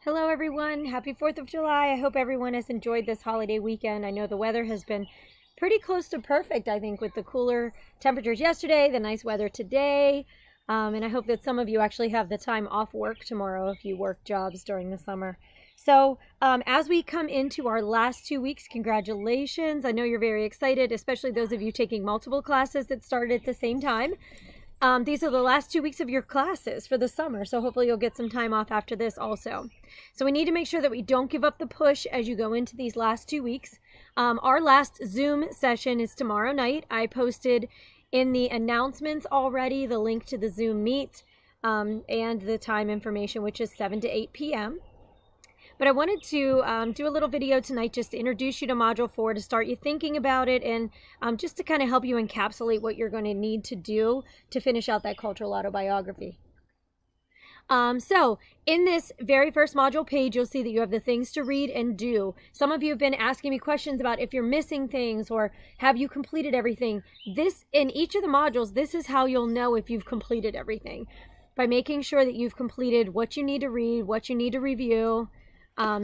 Hello everyone, happy 4th of July. I hope everyone has enjoyed this holiday weekend. I know the weather has been pretty close to perfect, I think, with the cooler temperatures yesterday, the nice weather today. And I hope that some of you actually have the time off work tomorrow if you work jobs during the summer. So as we come into our last 2 weeks, congratulations. I know you're very excited, especially those of you taking multiple classes that started at the same time. These are the last 2 weeks of your classes for the summer, so hopefully you'll get some time off after this also. So we need to make sure that we don't give up the push as you go into these last 2 weeks. Our last Zoom session is tomorrow night. I posted in the announcements already the link to the Zoom meet and the time information, which is 7 to 8 p.m. But I wanted to do a little video tonight just to introduce you to Module 4, to start you thinking about it, and just to kind of help you encapsulate what you're going to need to do to finish out that cultural autobiography. So in this very first module page, you'll see that you have the things to read and do. Some of you have been asking me questions about if you're missing things or have you completed everything. In each of the modules, this is how you'll know if you've completed everything. By making sure that you've completed what you need to read, what you need to review,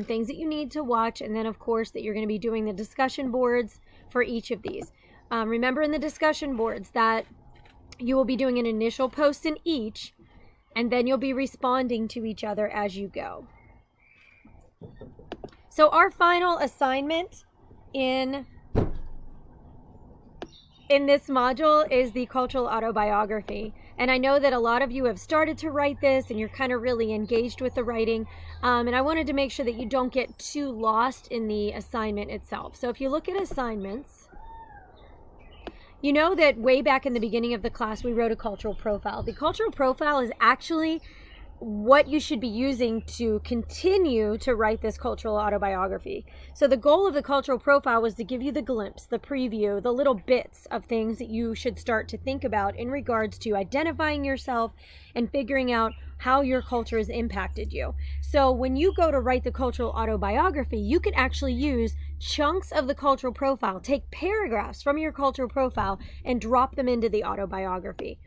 things that you need to watch, and then of course that you're going to be doing the discussion boards for each of these. Remember in the discussion boards that you will be doing an initial post in each, and then you'll be responding to each other as you go. So our final assignment in this module is the cultural autobiography. And I know that a lot of you have started to write this and you're kind of really engaged with the writing. And I wanted to make sure that you don't get too lost in the assignment itself. So if you look at assignments, you know that way back in the beginning of the class, we wrote a cultural profile. The cultural profile is actually what you should be using to continue to write this cultural autobiography. So the goal of the cultural profile was to give you the glimpse, the preview, the little bits of things that you should start to think about in regards to identifying yourself and figuring out how your culture has impacted you. So when you go to write the cultural autobiography, you can actually use chunks of the cultural profile, take paragraphs from your cultural profile and drop them into the autobiography.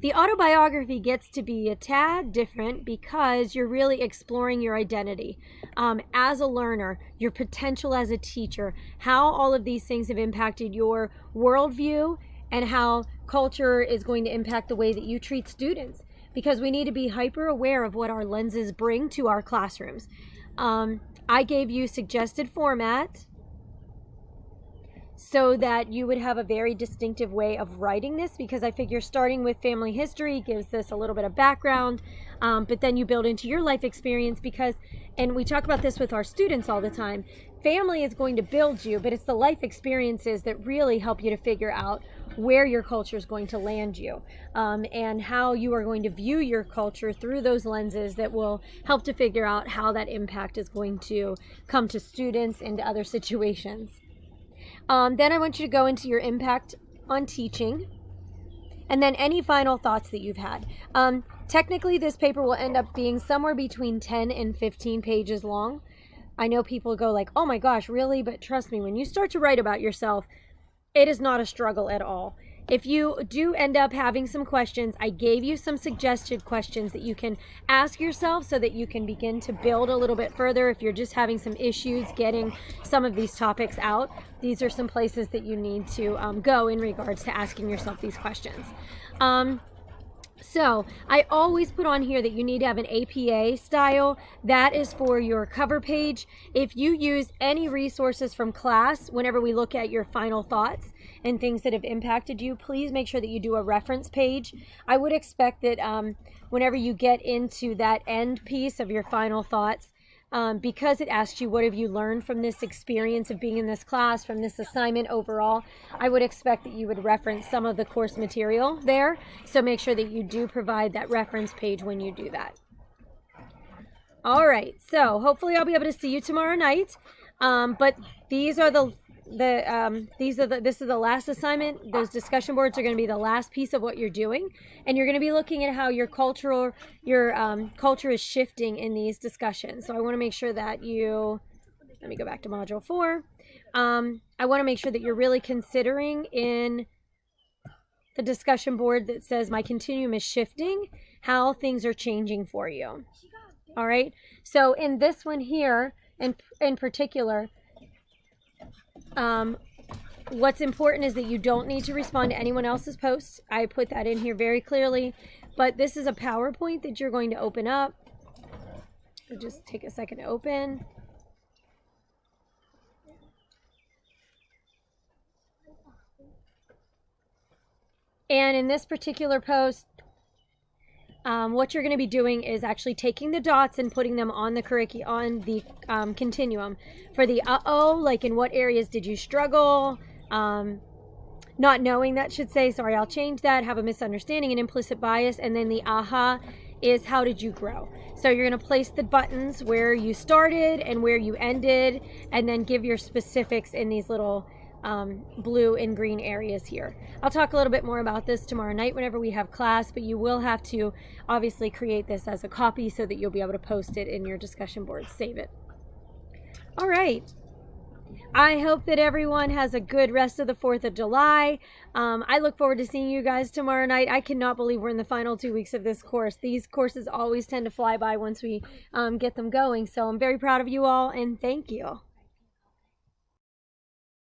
The autobiography gets to be a tad different because you're really exploring your identity as a learner, your potential as a teacher, how all of these things have impacted your worldview, and how culture is going to impact the way that you treat students, because we need to be hyper aware of what our lenses bring to our classrooms. I gave you suggested format so that you would have a very distinctive way of writing this, because I figure starting with family history gives this a little bit of background, but then you build into your life experience, because, and we talk about this with our students all the time, family is going to build you, but it's the life experiences that really help you to figure out where your culture is going to land you, and how you are going to view your culture through those lenses that will help to figure out how that impact is going to come to students and to other situations. Then I want you to go into your impact on teaching, and then any final thoughts that you've had. Technically, this paper will end up being somewhere between 10 and 15 pages long. I know people go like, oh my gosh, really? But trust me, when you start to write about yourself, it is not a struggle at all. If you do end up having some questions, I gave you some suggested questions that you can ask yourself so that you can begin to build a little bit further. If you're just having some issues getting some of these topics out, these are some places that you need to go in regards to asking yourself these questions. So I always put on here that you need to have an APA style. That is for your cover page. If you use any resources from class, whenever we look at your final thoughts and things that have impacted you, please make sure that you do a reference page. I would expect that whenever you get into that end piece of your final thoughts, because it asks you what have you learned from this experience of being in this class, from this assignment overall, I would expect that you would reference some of the course material there. So make sure that you do provide that reference page when you do that. All right, so hopefully I'll be able to see you tomorrow night. But these are this is the last assignment. Those discussion boards are going to be the last piece of what you're doing, and you're going to be looking at how your culture is shifting in these discussions. So I want to make sure that let me go back to module 4. I want to make sure that you're really considering in the discussion board that says my continuum is shifting, how things are changing for you. All right. So in this one here, in particular, what's important is that you don't need to respond to anyone else's posts. I put that in here very clearly, but this is a PowerPoint that you're going to open up. So just take a second to open. And in this particular post, what you're going to be doing is actually taking the dots and putting them on the continuum. For the like in what areas did you struggle? Not knowing, that should say, sorry, I'll change that, have a misunderstanding and implicit bias. And then the aha is how did you grow? So you're going to place the buttons where you started and where you ended, and then give your specifics in these little blue and green areas here. I'll talk a little bit more about this tomorrow night whenever we have class, but you will have to obviously create this as a copy so that you'll be able to post it in your discussion board, save it. All right. I hope that everyone has a good rest of the 4th of July. I look forward to seeing you guys tomorrow night. I cannot believe we're in the final 2 weeks of this course. These courses always tend to fly by once we get them going. So I'm very proud of you all, and thank you.